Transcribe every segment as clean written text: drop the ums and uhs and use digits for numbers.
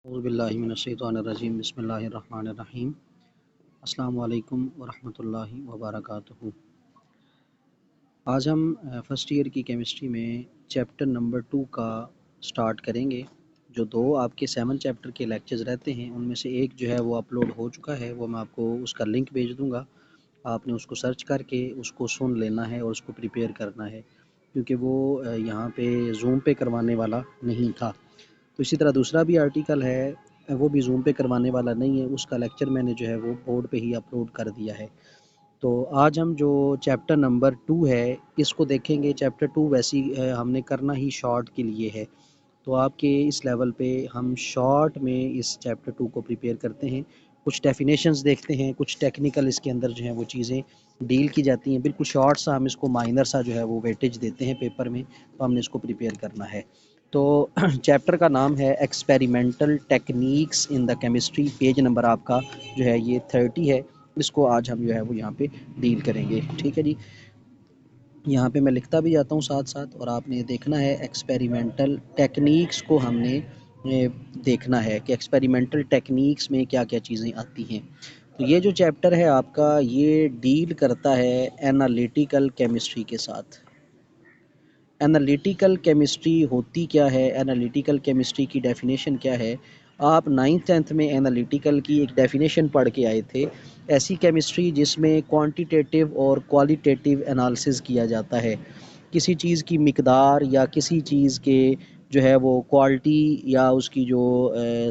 औज़ुबिल्लाहिमिनश्शैतानिर्रजीम बिस्मिल्लाहिर्रहमानिर्रहीम। अस्सलामु अलैकुम वरहमतुल्लाहि वबरकातुहू। आज हम फ़र्स्ट ईयर की केमिस्ट्री में चैप्टर नंबर 2 का स्टार्ट करेंगे। जो दो आपके 7 चैप्टर के लेक्चर्स रहते हैं उनमें से एक जो है वो अपलोड हो चुका है, वो मैं आपको उसका लिंक भेज दूँगा। आपने उसको सर्च करके उसको सुन लेना है और उसको प्रिपेयर करना है, क्योंकि वो यहाँ पे ज़ूम पे करवाने वाला नहीं था। तो इसी तरह दूसरा भी आर्टिकल है, वो भी ज़ूम पे करवाने वाला नहीं है, उसका लेक्चर मैंने जो है वो बोर्ड पे ही अपलोड कर दिया है। तो आज हम जो चैप्टर नंबर 2 है इसको देखेंगे। चैप्टर 2 वैसी हमने करना ही शॉर्ट के लिए है, तो आपके इस लेवल पे हम शॉर्ट में इस चैप्टर 2 को प्रिपेयर करते हैं। कुछ डेफिनेशंस देखते हैं, कुछ टेक्निकल इसके अंदर जो है वो चीज़ें डील की जाती हैं। बिल्कुल शॉर्ट सा हम इसको माइनर सा जो है वो वेटेज देते हैं पेपर में, तो हमने इसको प्रिपेयर करना है। तो चैप्टर का नाम है experimental techniques in the chemistry. Page number आपका जो है ये 30 है। इसको आज हम जो है वो यहाँ पे डील करेंगे। ठीक है जी, यहाँ पे मैं लिखता भी जाता हूँ साथ साथ, और आपने देखना है एक्सपेरिमेंटल टेक्निक्स को हमने देखना है कि एक्सपेरिमेंटल टेक्निक्स में क्या क्या चीज़ें आती हैं। तो ये जो चैप्टर है आपका ये डील करता है एनालिटिकल केमिस्ट्री के साथ। एनालिटिकल केमिस्ट्री होती क्या है, एनालिटिकल केमिस्ट्री की डेफिनेशन क्या है। आप 9th-10th में एनालिटिकल की एक डेफिनेशन पढ़ के आए थे। ऐसी केमिस्ट्री जिसमें क्वांटिटेटिव और क्वालिटेटिव एनालिसिस किया जाता है। किसी चीज़ की मिकदार या किसी चीज़ के जो है वो क्वालिटी या उसकी जो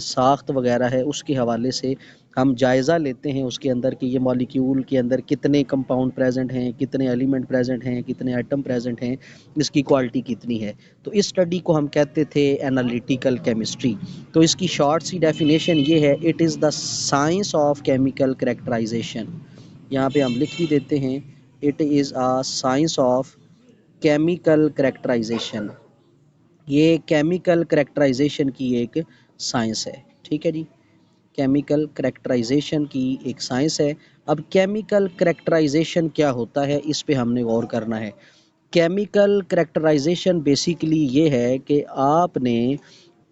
साख्त वगैरह है उसके हवाले से हम जायज़ा लेते हैं उसके अंदर कि ये मॉलिक्यूल के अंदर कितने कंपाउंड प्रेजेंट हैं, कितने एलिमेंट प्रेजेंट हैं, कितने एटम प्रेजेंट हैं, इसकी क्वालिटी कितनी है। तो इस स्टडी को हम कहते थे एनालिटिकल केमिस्ट्री। तो इसकी शॉर्ट सी डेफिनेशन ये है, it is the science of chemical characterisation. यहाँ पे हम लिख भी देते हैं, it is a science of chemical characterisation. ये केमिकल करेक्टराइजेशन की एक साइंस है। ठीक है जी, केमिकल करेक्टराइजेशन की एक साइंस है। अब केमिकल करेक्टराइजेशन क्या होता है इस पे हमने गौर करना है। केमिकल करेक्टराइजेशन बेसिकली ये है कि आपने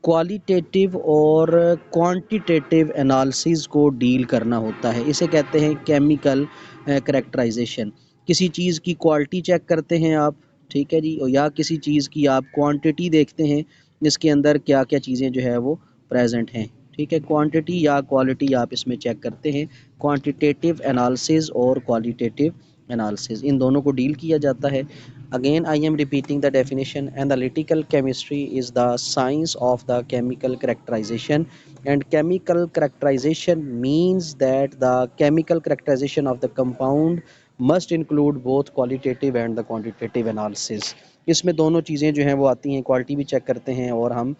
क्वालिटेटिव और क्वांटिटेटिव एनालिसिस को डील करना होता है। इसे कहते हैं केमिकल करेक्टराइजेशन। किसी चीज़ की क्वालिटी चेक करते हैं आप, ठीक है जी, और या किसी चीज़ की आप क्वांटिटी देखते हैं, इसके अंदर क्या क्या चीज़ें जो है वो प्रेजेंट हैं। ठीक है, क्वांटिटी या क्वालिटी आप इसमें चेक करते हैं। क्वांटिटेटिव एनालिसिस और क्वालिटेटिव एनालिसिस, इन दोनों को डील किया जाता है। Again, I am repeating the definition. Analytical chemistry is the science of the chemical characterization, and chemical characterization means that the chemical characterization of the compound must include both qualitative and the quantitative analysis. इसमें दोनों चीज़ें जो हैं वो आती हैं, quality भी check करते हैं और हम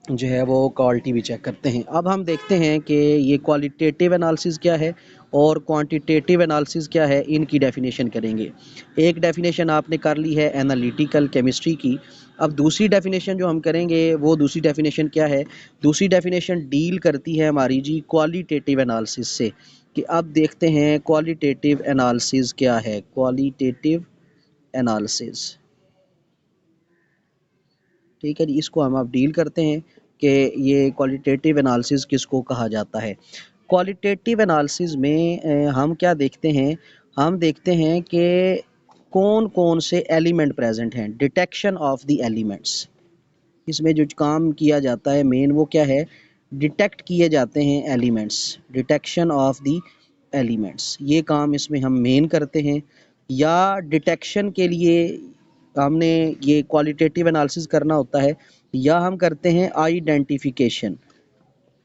जो है वो क्वालिटी भी चेक करते हैं। अब हम देखते हैं कि ये क्वालिटेटिव एनालिसिस क्या है और क्वांटिटेटिव एनालिसिस क्या है, इनकी डेफिनेशन करेंगे। एक डेफिनेशन आपने कर ली है एनालिटिकल केमिस्ट्री की। अब दूसरी डेफिनेशन जो हम करेंगे वो दूसरी डेफिनेशन क्या है, दूसरी डेफिनेशन डील करती है हमारी जी क्वालिटेटिव एनालिसिस से। कि अब देखते हैं क्वालिटेटिव एनालिसिस क्या है। क्वालिटेटिव एनालिसिस, ठीक है जी, इसको हम अब डील करते हैं कि ये क्वालिटेटिव एनालिसिस किसको कहा जाता है। क्वालिटेटिव एनालिसिस में हम क्या देखते हैं, हम देखते हैं कि कौन कौन से एलिमेंट प्रेजेंट हैं, डिटेक्शन ऑफ द एलिमेंट्स। इसमें जो काम किया जाता है मेन वो क्या है, डिटेक्ट किए जाते हैं elements, detection of the elements, ये काम इसमें हम मेन करते हैं। या डिटेक्शन के लिए हमने ये क्वालिटेटिव एनालिसिस करना होता है, या हम करते हैं आइडेंटिफिकेशन।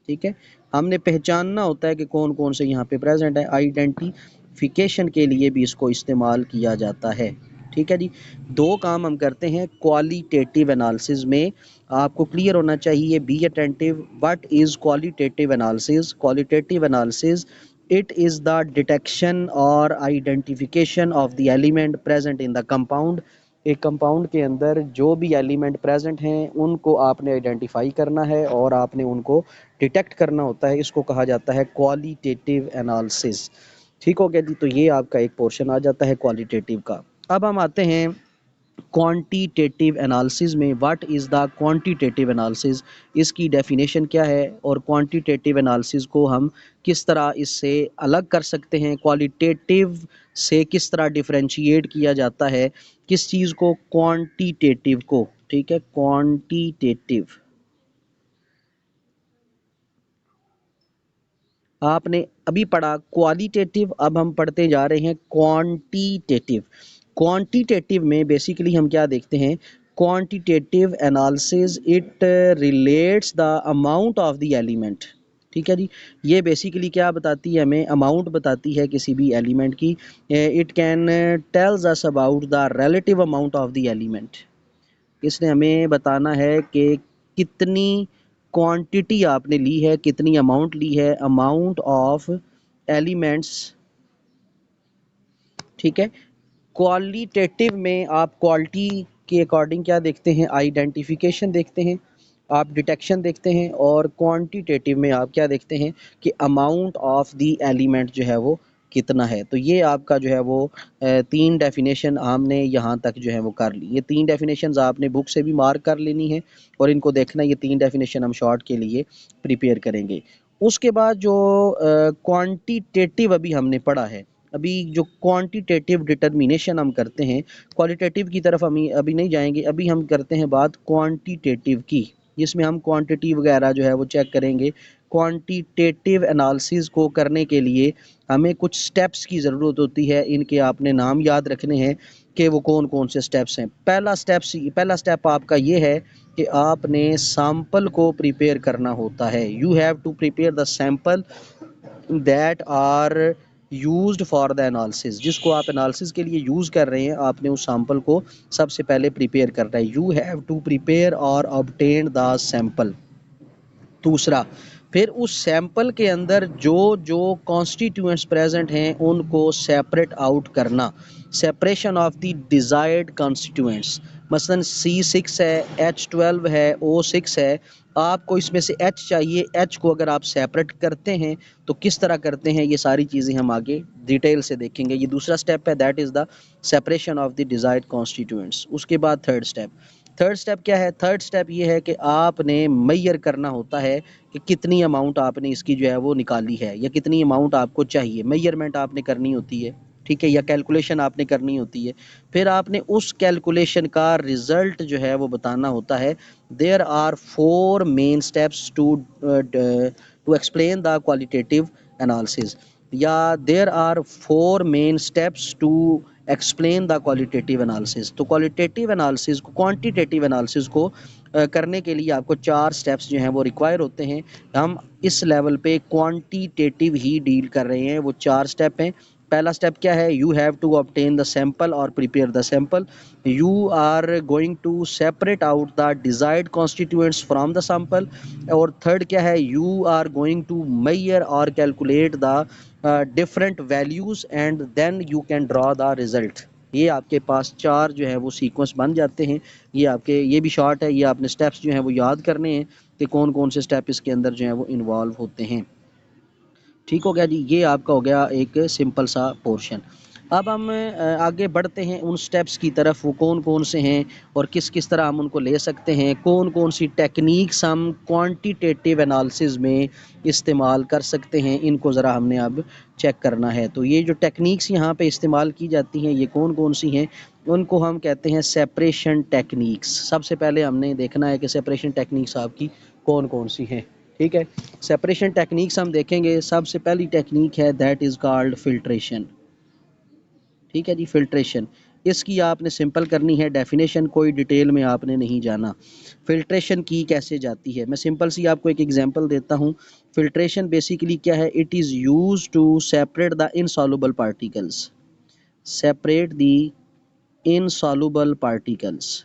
ठीक है, हमने पहचानना होता है कि कौन कौन से यहाँ पे प्रेजेंट है। आइडेंटिफिकेशन के लिए भी इसको इस्तेमाल किया जाता है। ठीक है जी, दो काम हम करते हैं क्वालिटेटिव एनालिसिस में। आपको क्लियर होना चाहिए, be attentive, what is qualitative analysis. Qualitative analysis, it is the detection और identification of the element present in the compound. एक कंपाउंड के अंदर जो भी एलिमेंट प्रेजेंट हैं उनको आपने आइडेंटिफाई करना है और आपने उनको डिटेक्ट करना होता है। इसको कहा जाता है क्वालिटेटिव एनालिसिस। ठीक हो गया जी, तो ये आपका एक पोर्शन आ जाता है क्वालिटेटिव का। अब हम आते हैं क्वांटिटेटिव एनालिसिस में what is the quantitative analysis, इसकी डेफिनेशन क्या है और क्वांटिटेटिव एनालिसिस को हम किस तरह इससे अलग कर सकते हैं, क्वालिटेटिव से किस तरह डिफरेंशिएट किया जाता है, किस चीज़ को, क्वांटिटेटिव को, ठीक है, क्वांटिटेटिव। आपने अभी पढ़ा क्वालिटेटिव, अब हम पढ़ते जा रहे हैं क्वांटिटेटिव। क्वांटिटेटिव में बेसिकली हम क्या देखते हैं, quantitative analysis it relates the amount of the element, ठीक है जी। ये बेसिकली क्या बताती है, हमें अमाउंट बताती है किसी भी एलिमेंट की। It can tells us about the relative amount of the element. इसने हमें बताना है कि कितनी क्वांटिटी आपने ली है, कितनी अमाउंट ली है, अमाउंट ऑफ एलिमेंट्स, ठीक है। क्वालिटेटिव में आप क्वालिटी के अकॉर्डिंग क्या देखते हैं, आइडेंटिफिकेशन देखते हैं, आप डिटेक्शन देखते हैं, और क्वांटिटेटिव में आप क्या देखते हैं कि अमाउंट ऑफ द एलिमेंट जो है वो कितना है। तो ये आपका जो है वो तीन डेफिनेशन हमने यहाँ तक जो है वो कर ली। ये तीन डेफिनेशंस आपने बुक से भी मार्क कर लेनी है और इनको देखना, ये तीन डेफिनेशन हम शॉर्ट के लिए प्रिपेयर करेंगे। उसके बाद जो क्वांटिटेटिव अभी हमने पढ़ा है, अभी जो क्वांटिटेटिव डिटर्मिनेशन हम करते हैं, क्वालिटेटिव की तरफ हम अभी नहीं जाएंगे, अभी हम करते हैं बात क्वांटिटेटिव की, जिसमें हम क्वांटिटी वगैरह जो है वो चेक करेंगे। क्वांटिटेटिव एनालिसिस को करने के लिए हमें कुछ स्टेप्स की ज़रूरत होती है, इनके आपने नाम याद रखने हैं कि वो कौन कौन से स्टेप्स हैं। पहला स्टेप आपका ये है कि आपने सैंपल को प्रिपेयर करना होता है। You have to prepare the sample that are used for the analysis, जिसको आप एनालिसिस के लिए यूज़ कर रहे हैं, आपने उस सैंपल को सबसे पहले प्रिपेयर करना है। यू हैव टू प्रिपेयर और ऑब्टेन द सैंपल। दूसरा, फिर उस सैंपल के अंदर जो जो कॉन्स्टिट्यूएंट्स प्रेजेंट हैं उनको सेपरेट आउट करना, separation of the desired constituents. मसलन C6 है, H12 है, O6 है, आपको इसमें से H चाहिए। H को अगर आप सेपरेट करते हैं तो किस तरह करते हैं, ये सारी चीज़ें हम आगे डिटेल से देखेंगे। ये दूसरा स्टेप है, that is the separation of the desired constituents. उसके बाद थर्ड स्टेप क्या है, थर्ड स्टेप ये है कि आपने मेजर करना होता है कि कितनी अमाउंट आपने इसकी जो है वो निकाली है, या कितनी अमाउंट आपको चाहिए। मेजरमेंट आपने करनी होती है, ठीक है, या कैलकुलेशन आपने करनी होती है। फिर आपने उस कैलकुलेशन का रिजल्ट जो है वो बताना होता है। There are 4 main steps to explain the qualitative analysis, या there are 4 main steps to explain the qualitative analysis. तो क्वालिटेटिव एनालिसिस को, क्वांटिटेटिव एनालिसिस को करने के लिए आपको 4 स्टेप्स जो हैं वो रिक्वायर होते हैं। हम इस लेवल पे क्वांटिटेटिव ही डील कर रहे हैं। वो 4 स्टेप हैं। पहला स्टेप क्या है, you have to obtain the sample और prepare the sample. You are going to separate out the desired constituents from the sample. और थर्ड क्या है, you are going to measure और calculate the different values and then you can draw the result. ये आपके पास 4 जो है वो sequence बन जाते हैं। ये आपके, ये भी शॉर्ट है, ये आपने स्टेप्स जो हैं वो याद करने हैं कि कौन कौन से स्टेप इसके अंदर जो हैं वो इन्वॉल्व होते हैं। ठीक हो गया जी, ये आपका हो गया एक सिंपल सा पोर्शन। अब हम आगे बढ़ते हैं उन स्टेप्स की तरफ, वो कौन कौन से हैं और किस किस तरह हम उनको ले सकते हैं, कौन कौन सी टेक्निक्स हम क्वांटिटेटिव एनालिसिस में इस्तेमाल कर सकते हैं, इनको ज़रा हमने अब चेक करना है। तो ये जो टेक्निक्स यहाँ पे इस्तेमाल की जाती हैं, ये कौन कौन सी हैं, उनको हम कहते हैं सेपरेशन टेक्निक्स। सबसे पहले हमने देखना है कि सेपरेशन टेक्निक्स आपकी कौन कौन सी हैं। ठीक है, सेपरेशन टेक्निक्स हम देखेंगे। सबसे पहली टेक्निक है दैट इज़ कॉल्ड फिल्ट्रेशन। ठीक है जी, फिल्ट्रेशन। इसकी आपने सिंपल करनी है डेफिनेशन, कोई डिटेल में आपने नहीं जाना। फिल्ट्रेशन की कैसे जाती है, मैं सिंपल सी आपको एक एग्जांपल देता हूँ। फिल्ट्रेशन बेसिकली क्या है, it is used to separate the insoluble particles, separate the insoluble particles.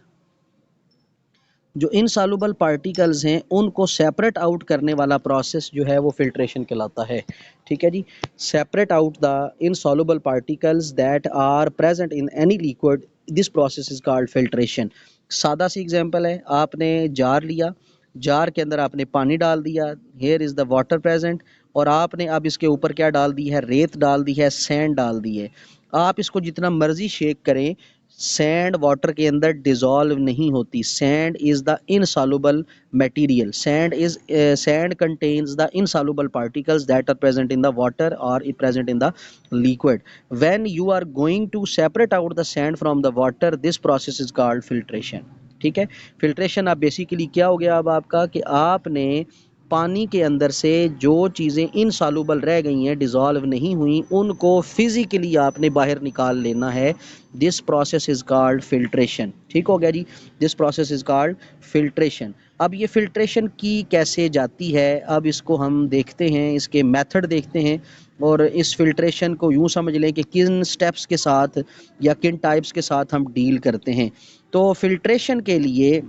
जो इनसॉल्युबल पार्टिकल्स हैं उनको सेपरेट आउट करने वाला प्रोसेस जो है वो फिल्ट्रेशन कहलाता है। ठीक है जी, separate out the insoluble particles that are present in any liquid, this process is called filtration. सादा सी एग्जांपल है, आपने जार लिया, जार के अंदर आपने पानी डाल दिया, here is the water present, और आपने अब इसके ऊपर क्या डाल दी है, रेत डाल दी है, सैंड डाल दी है। आप इसको जितना मर्जी शेक करें, सैंड वाटर के अंदर डिजॉल्व नहीं होती। Sand is the insoluble material. Sand contains the insoluble particles that are present in the water और present in the liquid. When you are going to separate out the sand from the water, this process is called filtration. ठीक है, filtration अब basically क्या हो गया अब आपका कि आपने पानी के अंदर से जो चीज़ें इनसॉल्युबल रह गई हैं, डिज़ोल्व नहीं हुई, उनको फिज़िकली आपने बाहर निकाल लेना है। This process is called filtration. ठीक हो गया जी, this process is called filtration. अब ये फिल्ट्रेशन की कैसे जाती है, अब इसको हम देखते हैं, इसके मेथड देखते हैं। और इस फिल्ट्रेशन को यूँ समझ लें कि किन स्टेप्स के साथ या किन टाइप्स के साथ हम डील करते हैं। तो फिल्ट्रेशन के लिए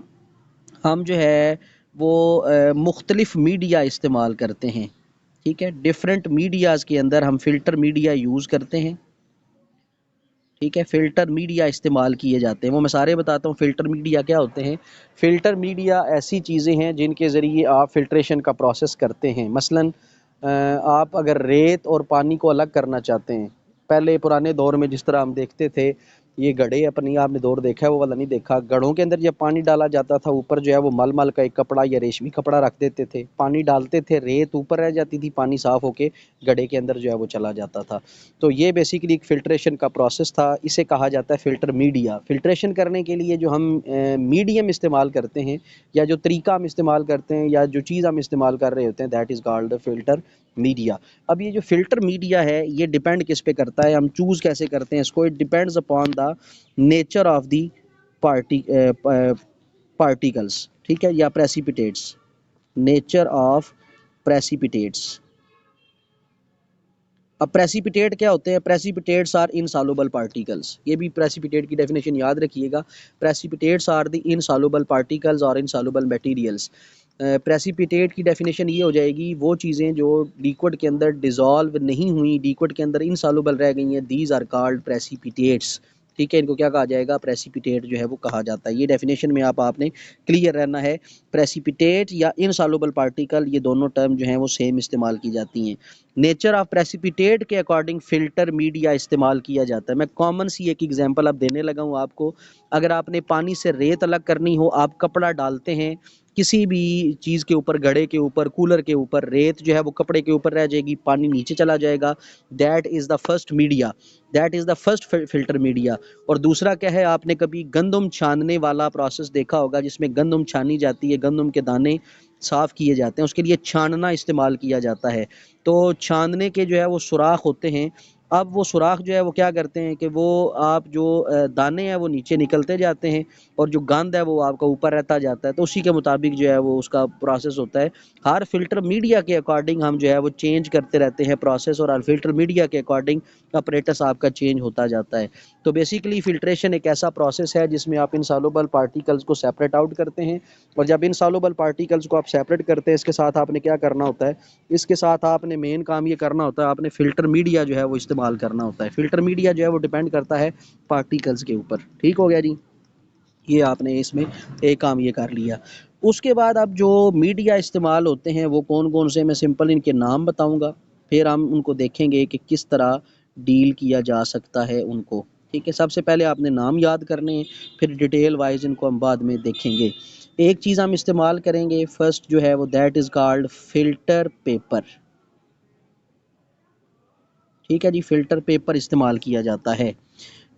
हम जो है वो मुख्तलिफ़ मीडिया इस्तेमाल करते हैं। ठीक है, डिफरेंट मीडियाज़ के अंदर हम फ़िल्टर मीडिया यूज़ करते हैं। ठीक है, फ़िल्टर मीडिया इस्तेमाल किए जाते हैं, वो मैं सारे बताता हूँ। फ़िल्टर मीडिया क्या होते हैं? फ़िल्टर मीडिया ऐसी चीज़ें हैं जिनके ज़रिए आप फ़िल्ट्रेशन का प्रोसेस करते हैं। मसलन आप अगर रेत और पानी को अलग करना चाहते हैं, पहले पुराने दौर में जिस तरह हम देखते थे, ये घड़े अपनी आपने दौर देखा है वो वाला नहीं देखा, घड़ों के अंदर जब पानी डाला जाता था, ऊपर जो है वो मलमल का एक कपड़ा या रेशमी कपड़ा रख देते थे, पानी डालते थे, रेत ऊपर रह जाती थी, पानी साफ़ होके घड़े के अंदर जो है वो चला जाता था। तो ये बेसिकली एक फ़िल्ट्रेशन का प्रोसेस था, इसे कहा जाता है फ़िल्टर मीडिया। फ़िल्ट्रेशन करने के लिए जो हम मीडियम इस्तेमाल करते हैं या जो तरीका हम इस्तेमाल करते हैं या जो चीज़ हम इस्तेमाल कर रहे होते हैं, that is called the filter media. अब ये जो फ़िल्टर मीडिया है, ये डिपेंड किस पे करता है, हम चूज़ कैसे करते हैं इसको? It depends upon the nature of the party particles. ठीक है, या प्रेसिपिटेट्स। Nature of precipitates. अब प्रेसिपिटेट क्या होते हैं? Precipitates are insoluble particles. ये भी प्रेसिपिटेट की डेफिनेशन याद रखिएगा। Precipitates are the insoluble particles और इनसॉल्युबल मटेरियल्स। प्रेसिपिटेट की डेफिनेशन ये हो जाएगी, वो चीज़ें जो लिक्विड के अंदर डिज़ोल्व नहीं हुई, लिक्विड के अंदर इनसॉल्युबल रह गई हैं, दीज आर कॉल्ड प्रेसिपिटेट्स। ठीक है, इनको क्या कहा जाएगा? प्रेसिपिटेट जो है वो कहा जाता है। ये डेफिनेशन में आपने क्लियर रहना है। प्रेसिपिटेट या इनसॉल्युबल पार्टिकल, ये दोनों टर्म जो हैं वो सेम इस्तेमाल की जाती हैं। नेचर ऑफ प्रेसिपिटेट के अकॉर्डिंग फ़िल्टर मीडिया इस्तेमाल किया जाता है। मैं कॉमन सी एक एग्जांपल अब देने लगा हूँ आपको। अगर आपने पानी से रेत अलग करनी हो, आप कपड़ा डालते हैं किसी भी चीज़ के ऊपर, घड़े के ऊपर, कूलर के ऊपर, रेत जो है वो कपड़े के ऊपर रह जाएगी, पानी नीचे चला जाएगा। That is the first media, that is the first filter media. और दूसरा क्या है, आपने कभी गंदम छानने वाला प्रोसेस देखा होगा, जिसमें गंदम छानी जाती है, गंदम के दाने साफ़ किए जाते हैं, उसके लिए छानना इस्तेमाल किया जाता है। तो छानने के जो है वो सुराख होते हैं। अब वो सुराख जो है वो क्या करते हैं कि वो आप जो दाने हैं वो नीचे निकलते जाते हैं और जो गंद है वो आपका ऊपर रहता जाता है। तो उसी के मुताबिक जो है वो उसका प्रोसेस होता है। हर फ़िल्टर मीडिया के अकॉर्डिंग हम जो है वो चेंज करते रहते हैं प्रोसेस, और हर फ़िल्टर मीडिया के अकॉर्डिंग अपरेटस आपका चेंज होता जाता है। तो बेसिकली फ़िल्ट्रेशन एक ऐसा प्रोसेस है जिसमें आप इनसॉल्युबल पार्टिकल्स को सेपरेट आउट करते हैं। और जब इनसॉल्युबल पार्टिकल्स को आप सेपरेट करते हैं, इसके साथ आपने क्या करना होता है? इसके साथ आपने मेन काम ये करना होता है, आपने फ़िल्टर मीडिया जो है वो इस्तेमाल करना होता है। फ़िल्टर मीडिया जो है वो डिपेंड करता है पार्टिकल्स के ऊपर। ठीक हो गया जी, ये आपने इसमें एक काम ये कर लिया। उसके बाद अब जो मीडिया इस्तेमाल होते हैं वो कौन कौन से, मैं सिंपल इनके नाम बताऊंगा, फिर हम उनको देखेंगे कि किस तरह डील किया जा सकता है उनको। ठीक है, सबसे पहले आपने नाम याद करने हैं, फिर डिटेल वाइज इनको हम बाद में देखेंगे। एक चीज़ हम इस्तेमाल करेंगे फर्स्ट जो है वो, that is called filter paper. ठीक है जी, फ़िल्टर पेपर इस्तेमाल किया जाता है।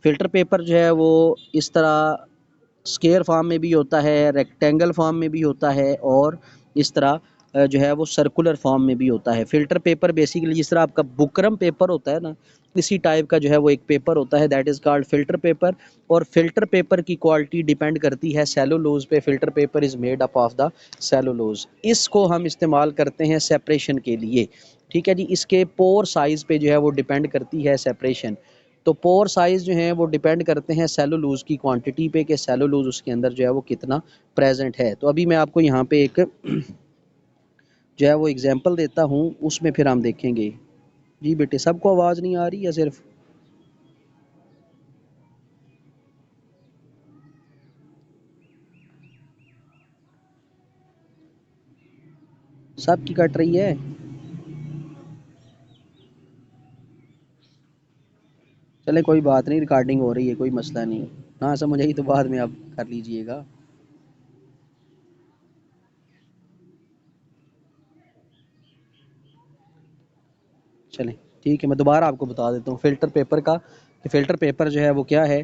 फ़िल्टर पेपर जो है वो इस तरह स्क्वायर फॉर्म में भी होता है, रेक्टेंगल फॉर्म में भी होता है, और इस तरह जो है वो सर्कुलर फॉर्म में भी होता है। फ़िल्टर पेपर बेसिकली जिस तरह आपका बुकरम पेपर होता है ना, इसी टाइप का जो है वो एक पेपर होता है, that is called filter paper. और फ़िल्टर पेपर की क्वालिटी डिपेंड करती है सेलुलोज़ पे। Filter paper is made up of the cellulose. इसको हम इस्तेमाल करते हैं सेपरेशन के लिए। ठीक है जी, इसके पोर साइज़ पे जो है वो डिपेंड करती है सेपरेशन। तो पोर साइज़ जो हैं वो डिपेंड करते हैं सेलुलोज़ की क्वांटिटी पे, कि सेलुलोज़ उसके अंदर जो है वो कितना प्रेजेंट है। तो अभी मैं आपको यहाँ पे एक जो है वो एग्जांपल देता हूँ, उसमें फिर हम देखेंगे। जी बेटे, सबको आवाज़ नहीं आ रही है सिर्फ? सबकी कट रही है? चले कोई बात नहीं, रिकॉर्डिंग हो रही है, कोई मसला नहीं। ना समझ आई तो बाद में आप कर लीजिएगा। चलें ठीक है, मैं दोबारा आपको बता देता हूँ फ़िल्टर पेपर का, कि फ़िल्टर पेपर जो है वो क्या है।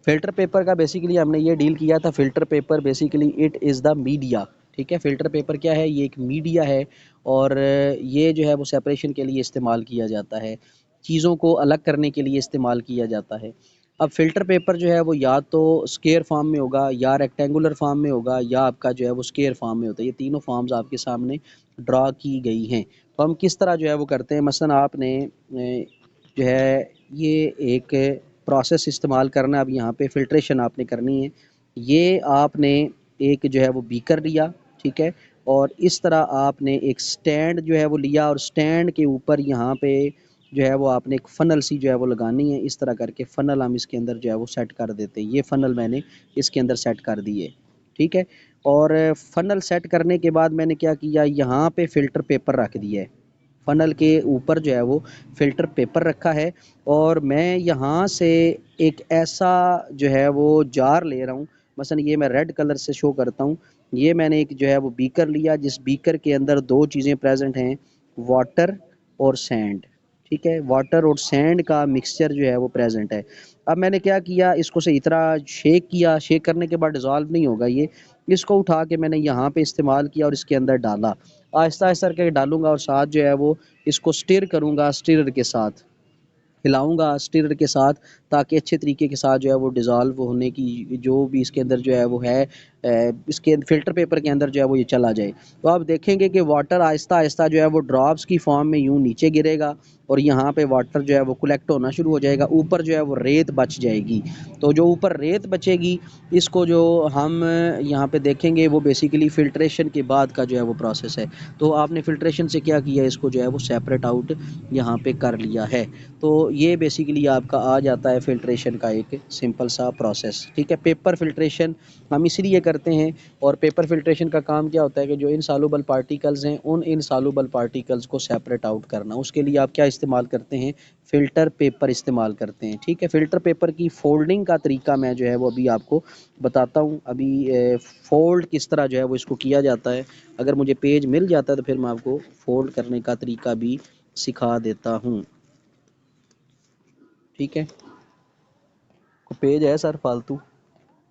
फ़िल्टर पेपर का बेसिकली हमने ये डील किया था, filter paper basically it is the media. ठीक है, फ़िल्टर पेपर क्या है, ये एक मीडिया है और ये जो है वो सेपरेशन के लिए इस्तेमाल किया जाता है, चीज़ों को अलग करने के लिए इस्तेमाल किया जाता है। अब फ़िल्टर पेपर जो है वो या तो स्क्वायर फॉर्म में होगा, या रेक्टेंगुलर फॉर्म में होगा, या आपका जो है वो स्क्वायर फॉर्म में होता है। ये तीनों फॉर्म्स आपके सामने ड्रा की गई हैं। तो हम किस तरह जो है वो करते हैं, मसलन आपने जो है ये एक प्रोसेस इस्तेमाल करना है। अब यहाँ पे फ़िल्ट्रेशन आपने करनी है। ये आपने एक जो है वो बीकर लिया, ठीक है, और इस तरह आपने एक स्टैंड जो है वो लिया, और स्टैंड के ऊपर यहाँ पे जो है वो आपने एक फ़नल सी जो है वो लगानी है। इस तरह करके फ़नल हम इसके अंदर जो है वो सेट कर देते हैं। ये फ़नल मैंने इसके अंदर सेट कर दी है, ठीक है। और फ़नल सेट करने के बाद मैंने क्या किया, यहाँ पे फ़िल्टर पेपर रख दिया है। फ़नल के ऊपर जो है वो फ़िल्टर पेपर रखा है, और मैं यहाँ से एक ऐसा जो है वो जार ले रहा हूँ। मसलन ये मैं रेड कलर से शो करता हूँ। ये मैंने एक जो है वो बीकर लिया, जिस बीकर के अंदर दो चीज़ें प्रेजेंट हैं, वाटर और सैंड। ठीक है, वाटर और सैंड का मिक्सचर जो है वो प्रेजेंट है। अब मैंने क्या किया, इसको सही तरह शेक किया। शेक करने के बाद डिज़ोल्व नहीं होगा ये, इसको उठा के मैंने यहाँ पे इस्तेमाल किया और इसके अंदर डाला। आहिस्ता आहिस्ता करके डालूँगा, और साथ जो है वो इसको स्टिर करूँगा, स्टिरर के साथ हिलाऊँगा, स्टिरर के साथ, ताकि अच्छे तरीके के साथ जो है वो डिज़ोल्व होने की जो भी इसके अंदर जो है वो है, इसके फ़िल्टर पेपर के अंदर जो है वो ये चला जाए। तो आप देखेंगे कि वाटर आहिस्ता-आहिस्ता जो है वो ड्रॉप्स की फ़ॉर्म में यूँ नीचे गिरेगा, और यहाँ पे वाटर जो है वो कलेक्ट होना शुरू हो जाएगा। ऊपर जो है वो रेत बच जाएगी। तो जो ऊपर रेत बचेगी, इसको जो हम यहाँ पे देखेंगे, वो बेसिकली फ़िल्ट्रेशन के बाद का जो है वो प्रोसेस है। तो आपने फ़िल्ट्रेशन से क्या किया, इसको जो है वो सेपरेट आउट यहाँ पे कर लिया है। तो ये बेसिकली आपका आ जाता है फ़िल्ट्रेशन का एक सिंपल सा प्रोसेस, ठीक है। पेपर फ़िल्ट्रेशन हम इसलिए करते हैं, और पेपर फ़िल्ट्रेशन का काम क्या होता है कि जो इनसॉल्युबल पार्टिकल्स हैं, उन इनसॉल्युबल पार्टिकल्स को सेपरेट आउट करना। उसके लिए आप क्या इस्तेमाल करते हैं, फ़िल्टर पेपर इस्तेमाल करते हैं, ठीक है। फ़िल्टर पेपर की फ़ोल्डिंग का तरीका मैं जो है वो अभी आपको बताता हूँ। अभी फ़ोल्ड किस तरह जो है वो इसको किया जाता है। अगर मुझे पेज मिल जाता है तो फिर मैं आपको फ़ोल्ड करने का तरीका भी सिखा देता हूँ, ठीक है। को पेज है सर फालतू,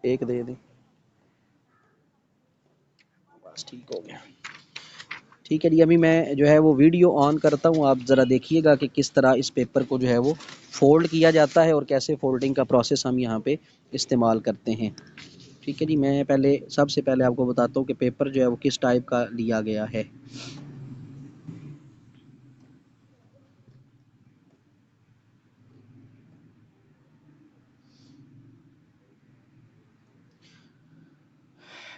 एक दे दें, बस ठीक हो गया। ठीक है जी, अभी मैं जो है वो वीडियो ऑन करता हूँ, आप ज़रा देखिएगा कि किस तरह इस पेपर को जो है वो फ़ोल्ड किया जाता है, और कैसे फ़ोल्डिंग का प्रोसेस हम यहाँ पे इस्तेमाल करते हैं। ठीक है जी, मैं पहले सबसे पहले आपको बताता हूँ कि पेपर जो है वो किस टाइप का लिया गया है।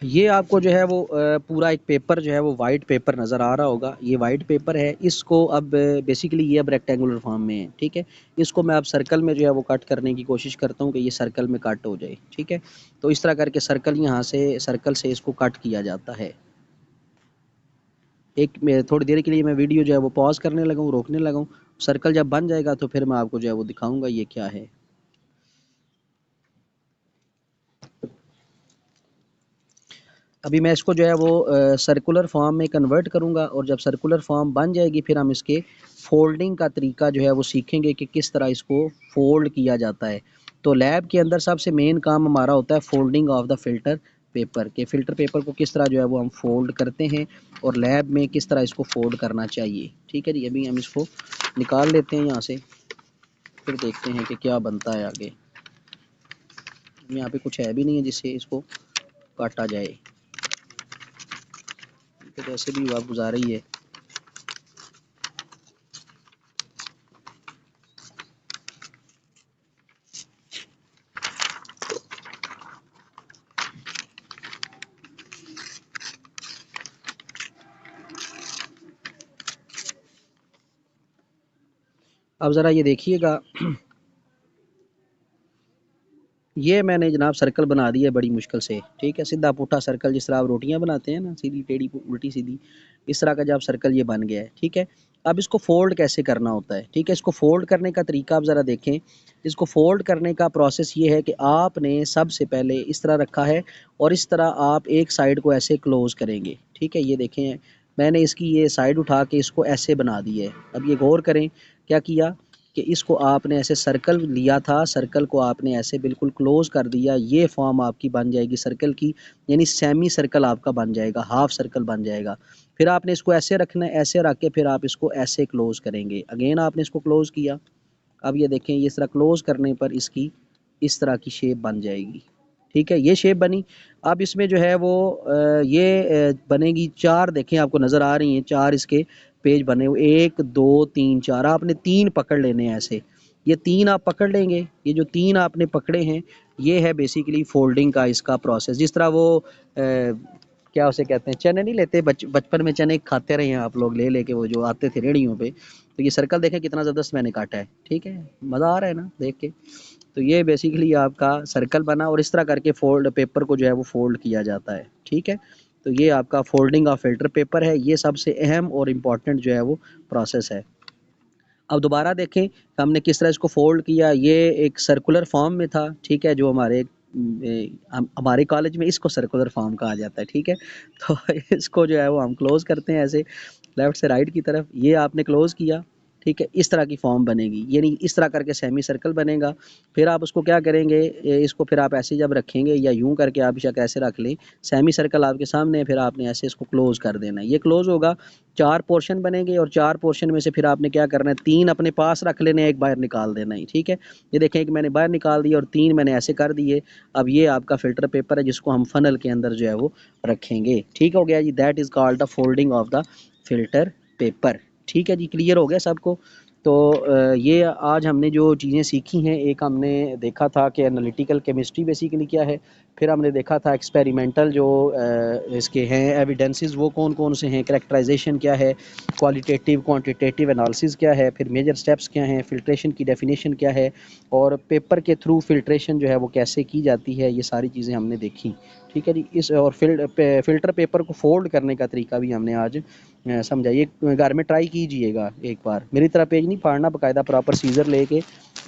ये आपको जो है वो पूरा एक पेपर जो है वो वाइट पेपर नज़र आ रहा होगा। ये वाइट पेपर है। इसको अब बेसिकली ये अब रेक्टेंगुलर फॉर्म में है, ठीक है। इसको मैं अब सर्कल में जो है वो कट करने की कोशिश करता हूँ कि ये सर्कल में कट हो जाए, ठीक है। तो इस तरह करके सर्कल, यहाँ से सर्कल से इसको कट किया जाता है। थोड़ी देर के लिए मैं वीडियो जो है वो पॉज करने लगा हूँ, रोकने लगा हूँ। सर्कल जब बन जाएगा तो फिर मैं आपको जो है वो दिखाऊँगा ये क्या है। अभी मैं इसको जो है वो सर्कुलर फॉर्म में कन्वर्ट करूँगा, और जब सर्कुलर फॉर्म बन जाएगी फिर हम इसके फ़ोल्डिंग का तरीका जो है वो सीखेंगे कि किस तरह इसको फ़ोल्ड किया जाता है। तो लैब के अंदर सबसे मेन काम हमारा होता है folding of the filter paper, के फ़िल्टर पेपर को किस तरह जो है वो हम फ़ोल्ड करते हैं, और लैब में किस तरह इसको फ़ोल्ड करना चाहिए, ठीक है जी। अभी हम इसको निकाल लेते हैं यहाँ से, फिर देखते हैं कि क्या बनता है आगे। यहाँ पे कुछ है भी नहीं है जिससे इसको काटा जाए, तो वैसे भी वक्त गुजारा ही है। अब ज़रा ये देखिएगा, ये मैंने जनाब सर्कल बना दिया बड़ी मुश्किल से, ठीक है। सीधा पुट्ठा सर्कल, जिस तरह आप रोटियां बनाते हैं ना, सीधी टेढ़ी उल्टी सीधी, इस तरह का जब सर्कल ये बन गया है, ठीक है। अब इसको फोल्ड कैसे करना होता है, ठीक है। इसको फोल्ड करने का तरीका आप ज़रा देखें। इसको फोल्ड करने का प्रोसेस ये है कि आपने सबसे पहले इस तरह रखा है और इस तरह आप एक साइड को ऐसे क्लोज़ करेंगे, ठीक है। ये देखें, मैंने इसकी ये साइड उठा के इसको ऐसे बना दी है। अब ये गौर करें क्या किया कि इसको आपने ऐसे सर्कल लिया था, सर्कल को आपने ऐसे बिल्कुल क्लोज़ कर दिया। ये फॉर्म आपकी बन जाएगी सर्कल की, यानी सेमी सर्कल आपका बन जाएगा, हाफ सर्कल बन जाएगा। फिर आपने इसको ऐसे रखना है, ऐसे रख के फिर आप इसको ऐसे क्लोज़ करेंगे। अगेन आपने इसको क्लोज़ किया। अब ये देखें, ये इस तरह क्लोज़ करने पर इसकी इस तरह की शेप बन जाएगी, ठीक है। ये शेप बनी। अब इसमें जो है वो बनेगी 4, देखें आपको नज़र आ रही हैं 4 इसके पेज बने हुए, 1 2 3 4। आपने 3 पकड़ लेने हैं ऐसे, ये 3 आप पकड़ लेंगे। ये जो 3 आपने पकड़े हैं, ये है बेसिकली फोल्डिंग का इसका प्रोसेस। जिस तरह वो क्या उसे कहते हैं, चने नहीं लेते बचपन में, चने खाते रहे हैं आप लोग ले लेके, वो जो आते थे रेड़ियों पे। तो ये सर्कल देखें कितना ज़बरदस्त मैंने काटा है, ठीक है। मज़ा आ रहा है ना देख के। तो ये बेसिकली आपका सर्कल बना और इस तरह करके फोल्ड पेपर को जो है वो फोल्ड किया जाता है, ठीक है। तो ये आपका फोल्डिंग ऑफ फिल्टर पेपर है। ये सबसे अहम और इम्पॉर्टेंट जो है वो प्रोसेस है। अब दोबारा देखें हमने किस तरह इसको फोल्ड किया। ये एक सर्कुलर फॉर्म में था, ठीक है, जो हमारे कॉलेज में इसको सर्कुलर फॉर्म कहा जाता है, ठीक है। तो इसको जो है वो हम क्लोज करते हैं ऐसे लेफ्ट से राइट की तरफ। ये आपने क्लोज किया, ठीक है। इस तरह की फॉर्म बनेगी, यानी इस तरह करके सेमी सर्कल बनेगा। फिर आप उसको क्या करेंगे, इसको फिर आप ऐसे जब रखेंगे या यूं करके आप इसे ऐसे रख लें, सेमी सर्कल आपके सामने है, फिर आपने ऐसे इसको क्लोज कर देना है। ये क्लोज होगा, 4 पोर्शन बनेंगे और 4 पोर्शन में से फिर आपने क्या करना है, 3 अपने पास रख लेने, एक बाहर निकाल देना है, ठीक है। ये देखें कि मैंने बाहर निकाल दिया और 3 मैंने ऐसे कर दिए। अब ये आपका फ़िल्टर पेपर है जिसको हम फ़नल के अंदर जो है वो रखेंगे, ठीक हो गया जी। That is called the folding of the filter paper, ठीक है जी। क्लियर हो गया सबको। तो ये आज हमने जो चीज़ें सीखी हैं, एक हमने देखा था कि एनालिटिकल केमिस्ट्री बेसिकली क्या है। फिर हमने देखा था एक्सपेरिमेंटल जो इसके हैं एविडेंसेस वो कौन कौन से हैं, करैक्टराइजेशन क्या है, क्वालिटेटिव क्वांटिटेटिव एनालिसिस क्या है, फिर मेजर स्टेप्स क्या हैं, फ़िल्ट्रेशन की डेफिनेशन क्या है, और पेपर के थ्रू फ़िल्ट्रेशन जो है वो कैसे की जाती है। ये सारी चीज़ें हमने देखी, ठीक है जी। इस और फ़िल्टर पेपर को फोल्ड करने का तरीका भी हमने आज समझा। ये घर में ट्राई कीजिएगा एक बार, मेरी तरह पेज नहीं फाड़ना, बाकायदा प्रॉपर सीज़र लेके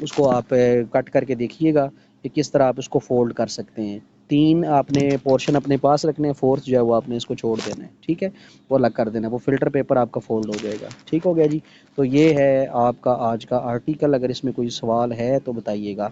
उसको आप कट करके देखिएगा कि किस तरह आप इसको फोल्ड कर सकते हैं। 3 आपने पोर्शन अपने पास रखने हैं, 4th जो है वो आपने इसको छोड़ देना है, ठीक है, वो अलग कर देना है। वो फ़िल्टर पेपर आपका फोल्ड हो जाएगा, ठीक हो गया जी। तो ये है आपका आज का आर्टिकल। अगर इसमें कोई सवाल है तो बताइएगा।